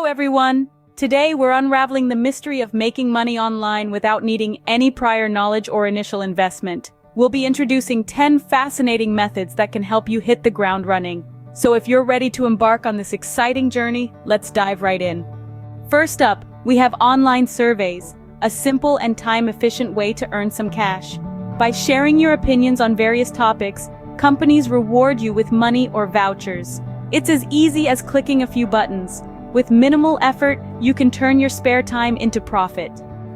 everyone! Today we're unraveling the mystery of making money online without needing any prior knowledge or initial investment. We'll be introducing 10 fascinating methods that can help you hit the ground running. So if you're ready to embark on this exciting journey, let's dive right in. First up, we have online surveys, a simple and time-efficient way to earn some cash. By sharing your opinions on various topics, companies reward you with money or vouchers. It's as easy as clicking a few buttons. With minimal effort, you can turn your spare time into profit.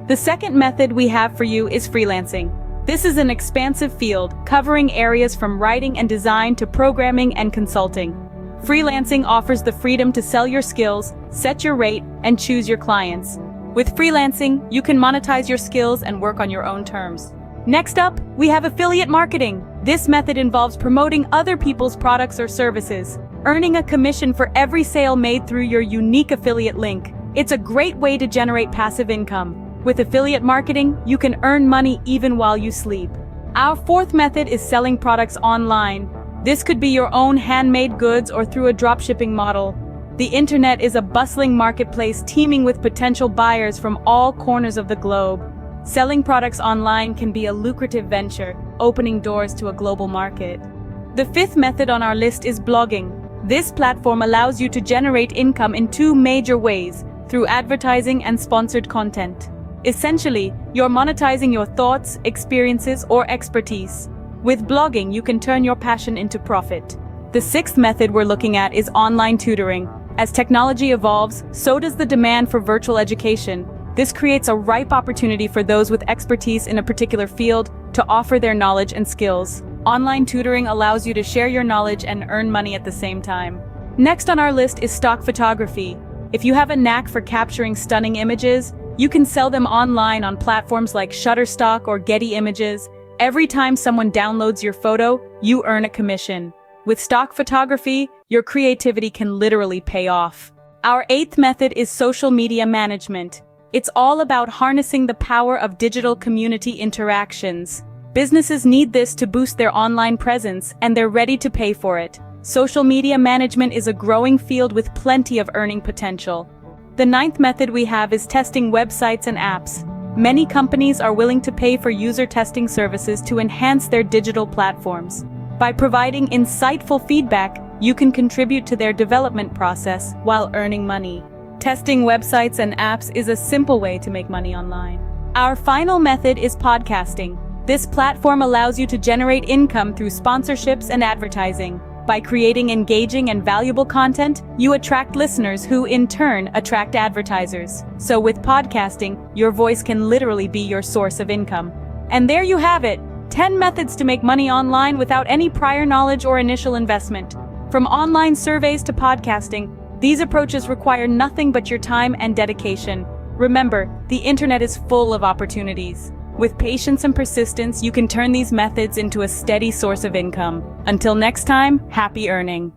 The second method we have for you is freelancing. This is an expansive field, covering areas from writing and design to programming and consulting. Freelancing offers the freedom to sell your skills, set your rate, and choose your clients. With freelancing, you can monetize your skills and work on your own terms. Next up, we have affiliate marketing. This method involves promoting other people's products or services, earning a commission for every sale made through your unique affiliate link. It's a great way to generate passive income. With affiliate marketing, you can earn money even while you sleep. Our fourth method is selling products online. This could be your own handmade goods or through a dropshipping model. The internet is a bustling marketplace teeming with potential buyers from all corners of the globe. Selling products online can be a lucrative venture, opening doors to a global market. The fifth method on our list is blogging. This platform allows you to generate income in two major ways, through advertising and sponsored content. Essentially, you're monetizing your thoughts, experiences, or expertise. With blogging, you can turn your passion into profit. The sixth method we're looking at is online tutoring. As technology evolves, so does the demand for virtual education. This creates a ripe opportunity for those with expertise in a particular field to offer their knowledge and skills. Online tutoring allows you to share your knowledge and earn money at the same time. Next on our list is stock photography. If you have a knack for capturing stunning images, you can sell them online on platforms like Shutterstock or Getty Images. Every time someone downloads your photo, you earn a commission. With stock photography, your creativity can literally pay off. Our eighth method is social media management. It's all about harnessing the power of digital community interactions. Businesses need this to boost their online presence, and they're ready to pay for it. Social media management is a growing field with plenty of earning potential. The ninth method we have is testing websites and apps. Many companies are willing to pay for user testing services to enhance their digital platforms. By providing insightful feedback, you can contribute to their development process while earning money. Testing websites and apps is a simple way to make money online. Our final method is podcasting. This platform allows you to generate income through sponsorships and advertising. By creating engaging and valuable content, you attract listeners who, in turn, attract advertisers. So with podcasting, your voice can literally be your source of income. And there you have it, 10 methods to make money online without any prior knowledge or initial investment. From online surveys to podcasting, these approaches require nothing but your time and dedication. Remember, the internet is full of opportunities. With patience and persistence, you can turn these methods into a steady source of income. Until next time, happy earning.